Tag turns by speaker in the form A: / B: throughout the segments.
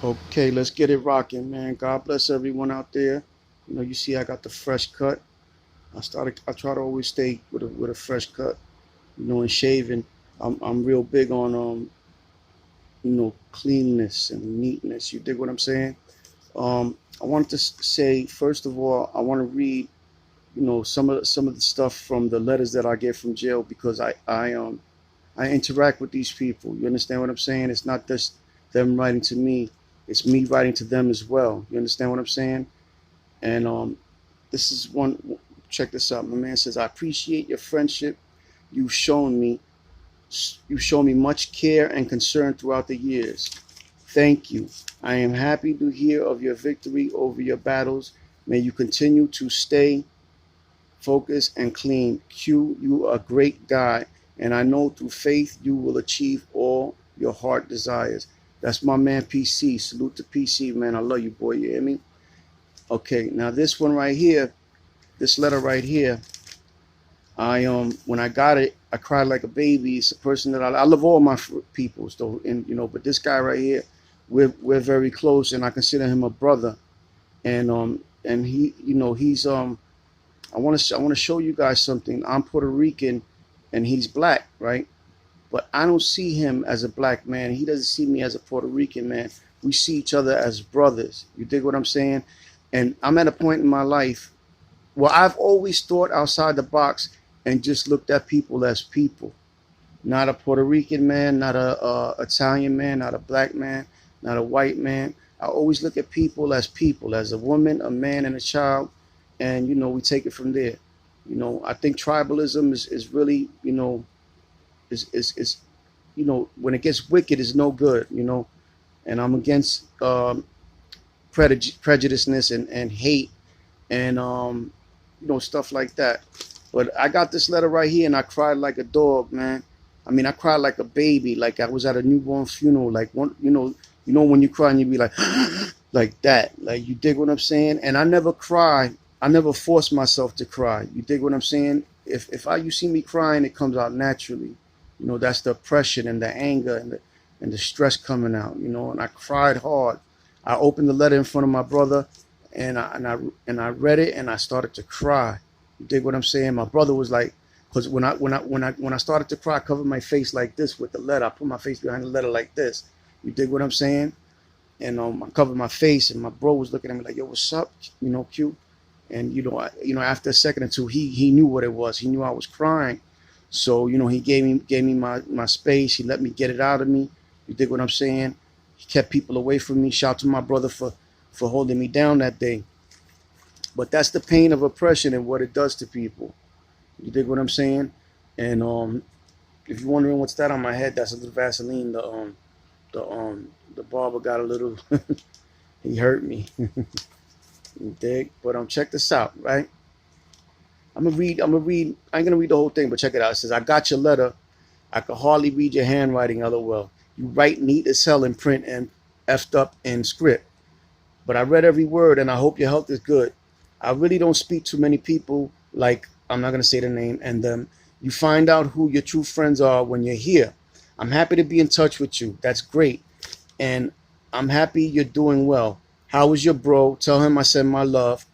A: Okay, let's get it rocking, man. God bless everyone out there. You see I got the fresh cut. I try to always stay with a fresh cut, and shaving. I'm real big on cleanness and neatness. You dig what I'm saying? I wanted to say first of all, I want to read, some of the stuff from the letters that I get from jail because I interact with these people. You understand what I'm saying? It's not just them writing to me. It's me writing to them as well. You understand what I'm saying? And this is one. Check this out. My man says, "I appreciate your friendship. You've shown me. You've shown me much care and concern throughout the years. Thank you. I am happy to hear of your victory over your battles. May you continue to stay focused and clean. Q, you are a great guy, and I know through faith you will achieve all your heart desires." That's my man PC. Salute to PC, man. I love you, boy. You hear me? Okay, now this one right here, this letter right here, I when I got it, I cried like a baby. It's a person that I love all my peoples though, and but this guy right here, we're very close, and I consider him a brother. And he, he's I want to show you guys something. I'm Puerto Rican, and he's black, right? But I don't see him as a black man. He doesn't see me as a Puerto Rican man. We see each other as brothers. You dig what I'm saying? And I'm at a point in my life where I've always thought outside the box and just looked at people as people. Not a Puerto Rican man, not a Italian man, not a black man, not a white man. I always look at people, as a woman, a man, and a child, and we take it from there. I think tribalism is really, is when it gets wicked, is no good. And I'm against prejudiceness and hate and stuff like that. But I got this letter right here, and I cried like a dog, man. I mean, I cried like a baby, like I was at a newborn funeral. Like one, when you cry and you be like, like that. Like, you dig what I'm saying? And I never cry. I never force myself to cry. You dig what I'm saying? If you see me crying, it comes out naturally. That's the oppression and the anger and the stress coming out. And I cried hard. I opened the letter in front of my brother, and I read it, and I started to cry. You dig what I'm saying? My brother was like, because when I started to cry, I covered my face like this with the letter. I put my face behind the letter like this. You dig what I'm saying? And I covered my face, and my bro was looking at me like, "Yo, what's up?" Q. And after a second or two, he knew what it was. He knew I was crying. So he gave me my space. He let me get it out of me. You dig what I'm saying? He kept people away from me. Shout to my brother for holding me down that day. But that's the pain of oppression and what it does to people. You dig what I'm saying? And if you're wondering what's that on my head, that's a little Vaseline. The barber got a little he hurt me. You dig? But check this out, right? I'm gonna read. I ain't gonna read the whole thing, but check it out. It says, "I got your letter. I could hardly read your handwriting, LOL. You write neat as hell in print and effed up in script. But I read every word, and I hope your health is good. I really don't speak to many people, like, I'm not gonna say the name, and you find out who your true friends are when you're here. I'm happy to be in touch with you. That's great. And I'm happy you're doing well. How is your bro? Tell him I send my love.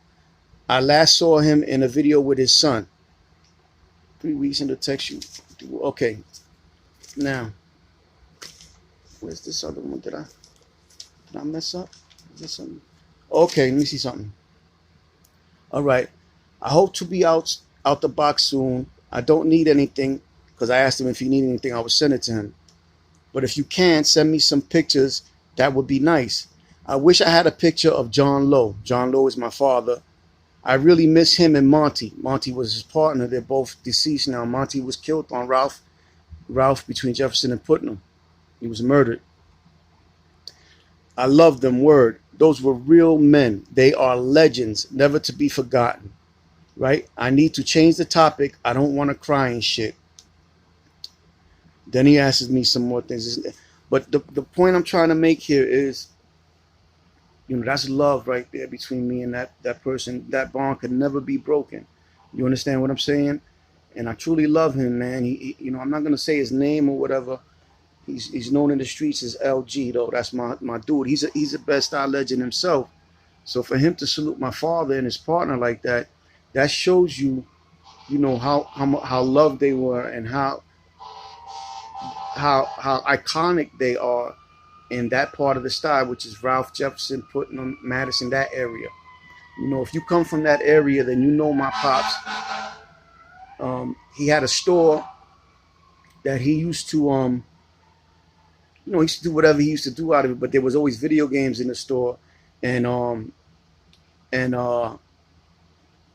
A: I last saw him in a video with his son. 3 weeks into text you. Okay. Now, where's this other one? Did I mess up? Is this something? Okay, let me see something. All right. I hope to be out the box soon. I don't need anything because I asked him if he needed anything. I would send it to him. But if you can, send me some pictures. That would be nice. I wish I had a picture of John Lowe. John Lowe is my father. I really miss him and Monty. Monty was his partner. They're both deceased now. Monty was killed on Ralph between Jefferson and Putnam. He was murdered. I love them, word. Those were real men. They are legends, never to be forgotten. Right? I need to change the topic. I don't want to cry and shit. Then he asks me some more things. But the point I'm trying to make here is, that's love right there between me and that person. That bond could never be broken. You understand what I'm saying? And I truly love him, man. I'm not going to say his name or whatever. He's known in the streets as LG though. That's my dude. He's a bed-style legend himself. So for him to salute my father and his partner like that, that shows you, you know, how loved they were and how iconic they are in that part of the style, which is Ralph Jefferson, Putnam, Madison, that area. You know, if you come from that area, then you know my pops. He had a store that he used to, you know, he used to do whatever he used to do out of it, but there was always video games in the store, and and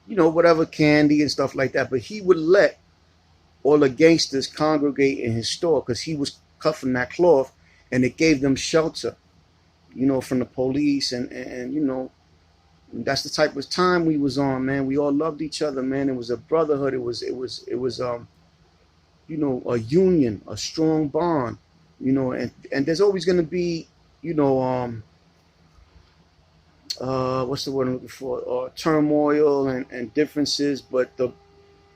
A: you know, whatever candy and stuff like that. But he would let all the gangsters congregate in his store because he was cut from that cloth, and it gave them shelter, you know, from the police, and you know, that's the type of time we was on, man. We all loved each other, man. It was a brotherhood. It was you know, a union, a strong bond, you know, and there's always gonna be, you know, what's the word I'm looking for? Turmoil and differences, but the,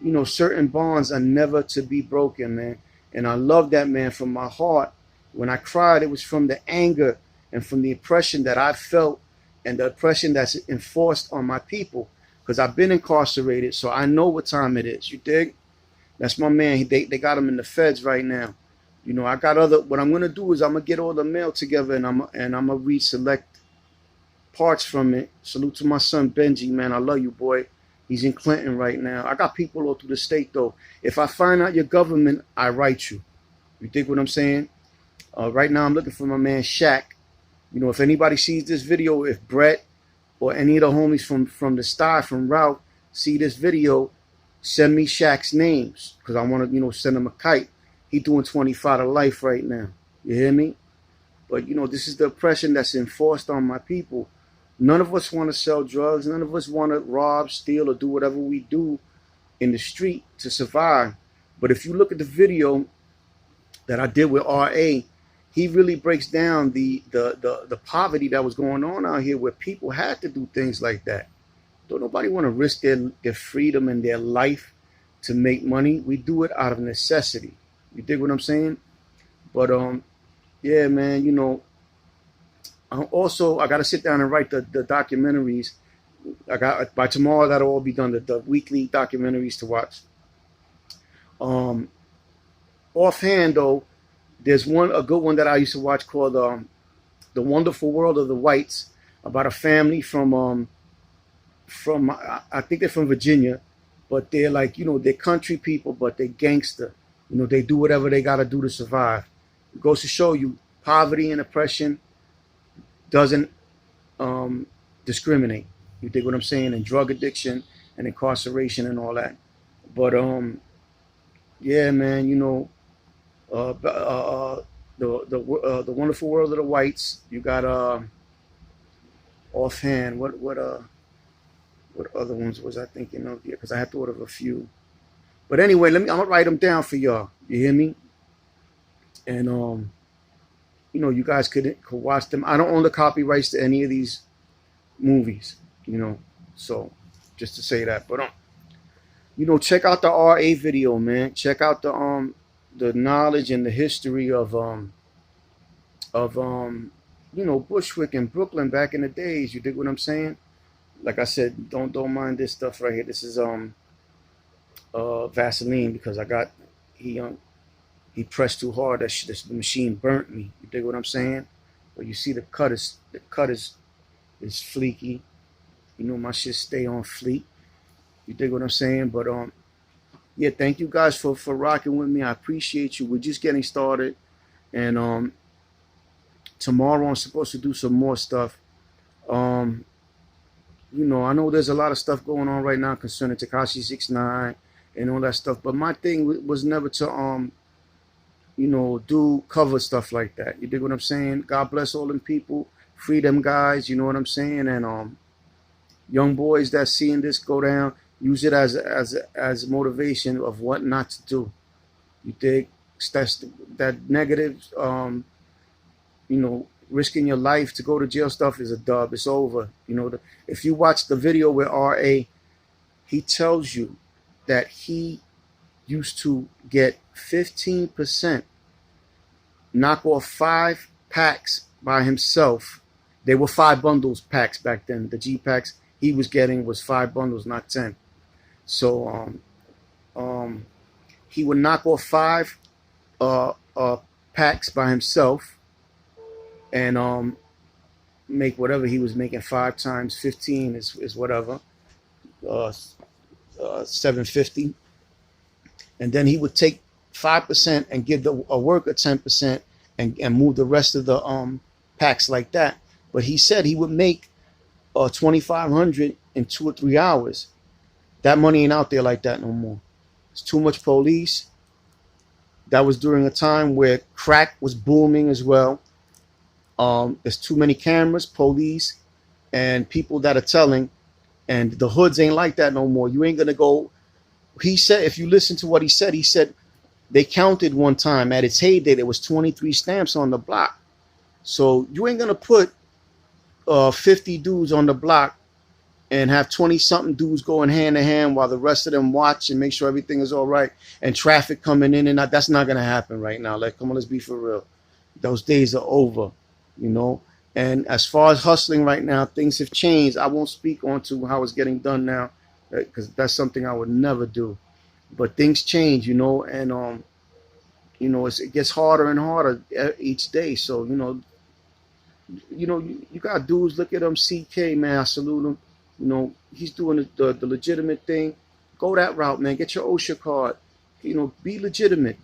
A: you know, certain bonds are never to be broken, man. And I love that, man, from my heart. When I cried, it was from the anger and from the oppression that I felt and the oppression that's enforced on my people. Because I've been incarcerated, so I know what time it is. You dig? That's my man. They got him in the feds right now. You know, I got other. What I'm gonna do is I'm gonna get all the mail together and I'm gonna reselect parts from it. Salute to my son Benji, man. I love you, boy. He's in Clinton right now. I got people all through the state though. If I find out your government, I write you. You dig what I'm saying? Right now I'm looking for my man Shaq. You know, if anybody sees this video, if Brett or any of the homies from the star from Ralph see this video, send me Shaq's names because I want to, you know, send him a kite. He doing 25 to life right now. You hear me? But you know, this is the oppression that's enforced on my people. None of us want to sell drugs. None of us want to rob, steal, or do whatever we do in the street to survive. But if you look at the video that I did with RA, he really breaks down the poverty that was going on out here where people had to do things like that. Don't nobody want to risk their freedom and their life to make money. We do it out of necessity. You dig what I'm saying? But yeah, man, you know, I got to sit down and write the documentaries. I got by tomorrow that'll all be done. The weekly documentaries to watch. Offhand though, there's a good one that I used to watch called The Wonderful World of the Whites, about a family from I think they're from Virginia, but they're like, you know, they're country people, but they're gangster. You know, they do whatever they got to do to survive. It goes to show you poverty and oppression doesn't discriminate. You dig what I'm saying? And drug addiction and incarceration and all that. But yeah, man, you know, the Wonderful World of the Whites. You got offhand what other ones was I thinking of here? Because I had thought of a few. But anyway, I'm gonna write them down for y'all. You hear me? And you know, you guys could watch them. I don't own the copyrights to any of these movies, you know. So just to say that. But you know, check out the RA video, man. Check out the knowledge and the history of you know, Bushwick and Brooklyn back in the days. You dig what I'm saying? Like I said, don't mind this stuff right here. This is Vaseline because I got he pressed too hard. The machine burnt me. You dig what I'm saying? But you see the cut is fleeky. You know, my shit stay on fleek. You dig what I'm saying? But yeah, thank you guys for rocking with me. I appreciate you. We're just getting started, and tomorrow I'm supposed to do some more stuff. You know, I know there's a lot of stuff going on right now concerning Tekashi 6ix9ine and all that stuff, but my thing was never to you know, do cover stuff like that. You dig what I'm saying? God bless all them people, free them guys. You know what I'm saying? And young boys that seeing this go down, use it as motivation of what not to do. You dig? That's that negative, you know, risking your life to go to jail stuff is a dub. It's over. You know, if you watch the video with RA, he tells you that he used to get 15% knock off 5 packs by himself. They were 5 bundles packs back then. The G packs he was getting was 5 bundles, not 10. So um, he would knock off 5 packs by himself and make whatever he was making. 5 times 15 is whatever, uh, 750. And then he would take 5% and give a worker 10% and move the rest of the packs like that. But he said he would make 2,500 in 2 or 3 hours. That money ain't out there like that no more. It's too much police. That was during a time where crack was booming as well. There's too many cameras, police, and people that are telling. And the hoods ain't like that no more. You ain't gonna go. He said, if you listen to what he said they counted one time at its heyday there was 23 stamps on the block. So you ain't gonna put 50 dudes on the block and have 20 something dudes going hand in hand while the rest of them watch and make sure everything is all right and traffic coming in and out. That's not gonna happen right now. Like, come on, let's be for real. Those days are over, you know. And as far as hustling right now, things have changed. I won't speak on to how it's getting done now, because that's something I would never do. But things change, you know, and it gets harder and harder each day. So you got dudes. Look at him, CK, man. I salute him. You know, he's doing the legitimate thing. Go that route, man. Get your OSHA card. You know, be legitimate.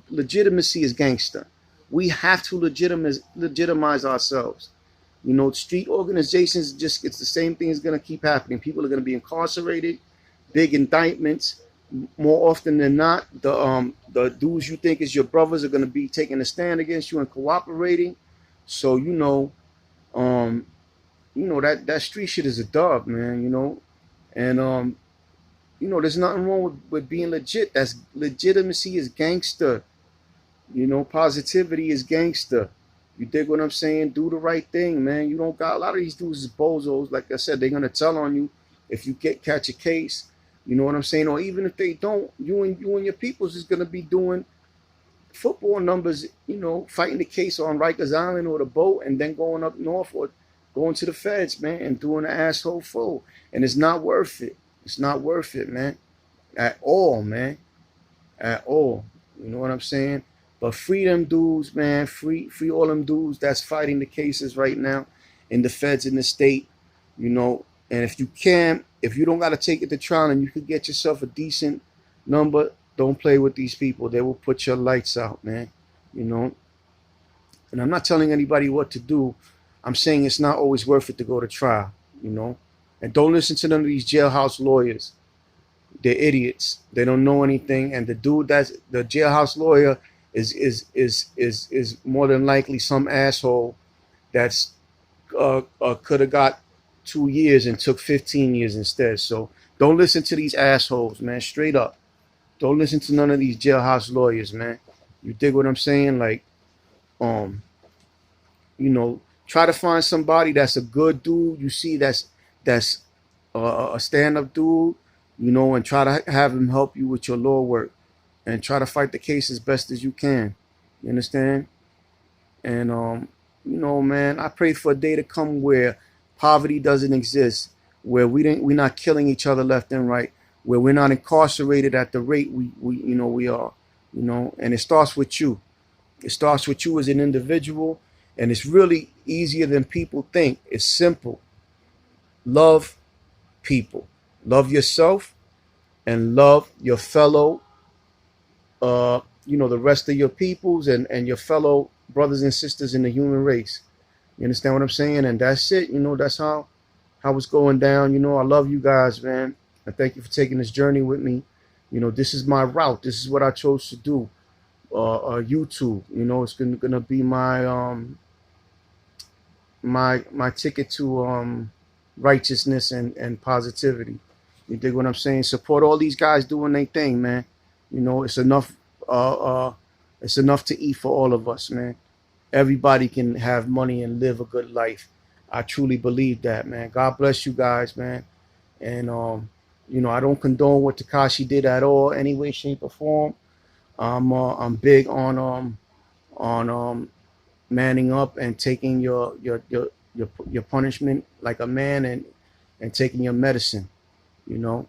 A: Legitimacy is gangster. We have to legitimize ourselves. You know, street organizations, it's the same thing is going to keep happening. People are going to be incarcerated, big indictments. More often than not, the dudes you think is your brothers are going to be taking a stand against you and cooperating. So that street shit is a dub, man. You know, and there's nothing wrong with being legit. That's legitimacy is gangster. You know, positivity is gangster. You dig what I'm saying? Do the right thing, man. You don't got a lot of these dudes is bozos. Like I said, they're gonna tell on you if you catch a case. You know what I'm saying? Or even if they don't, you and your peoples is gonna be doing football numbers. You know, fighting the case on Rikers Island or the boat, and then going up north or going to the feds, man, and doing the asshole full. And it's not worth it. It's not worth it, man, at all, man, at all. You know what I'm saying? But free them dudes, man. Free all them dudes that's fighting the cases right now in the feds in the state, you know. And if you don't got to take it to trial and you could get yourself a decent number, don't play with these people. They will put your lights out, man, you know. And I'm not telling anybody what to do. I'm saying it's not always worth it to go to trial, you know. And don't listen to none of these jailhouse lawyers. They're idiots. They don't know anything. And the dude that's the jailhouse lawyer is more than likely some asshole that's could have got 2 years and took 15 years instead. So don't listen to these assholes, man. Straight up, don't listen to none of these jailhouse lawyers, man. You dig what I'm saying? Like, try to find somebody that's a good dude. You see, that's a stand-up dude, you know, and try to have him help you with your law work. And try to fight the case as best as you can. You understand? And man, I pray for a day to come where poverty doesn't exist, where we're not killing each other left and right, where we're not incarcerated at the rate we are. You know, and it starts with you. It starts with you as an individual, and it's really easier than people think. It's simple. Love people. Love yourself and love your fellow the rest of your peoples and your fellow brothers and sisters in the human race. You understand what I'm saying? And that's it. You know, that's how it's going down. You know, I love you guys, man. And thank you for taking this journey with me. You know, this is my route. This is what I chose to do. YouTube. You know, it's gonna be my my ticket to righteousness and positivity. You dig what I'm saying? Support all these guys doing their thing, man. You know, it's enough. It's enough to eat for all of us, man. Everybody can have money and live a good life. I truly believe that, man. God bless you guys, man. And I don't condone what Tekashi did at all, any way, shape, or form. I'm big on on manning up and taking your punishment like a man, and taking your medicine, you know.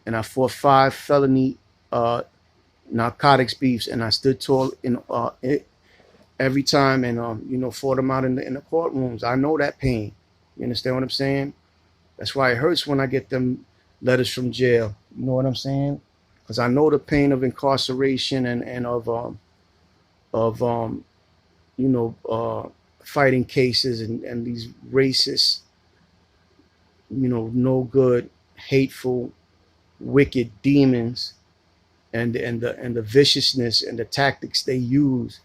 A: And I fought 5 felony uh, narcotics beefs, and I stood tall in every time, and fought them out in the courtrooms. I know that pain. You understand what I'm saying? That's why it hurts when I get them letters from jail. You know what I'm saying? Because I know the pain of incarceration, and of you know fighting cases, and these racist, no good, hateful, wicked demons, and the viciousness and the tactics they use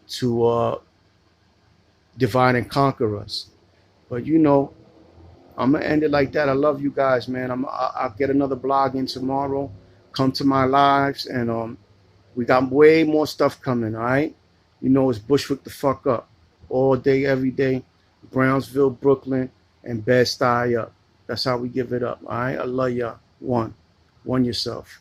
A: to divide and conquer us. But I'm gonna end it like that. I love you guys, man. I'll get another blog in tomorrow. Come to my lives, and we got way more stuff coming. All right, it's Bushwick the fuck up all day, every day. Brownsville, Brooklyn, and Bed-Stuy up. That's how we give it up. All right, I love y'all. One yourself.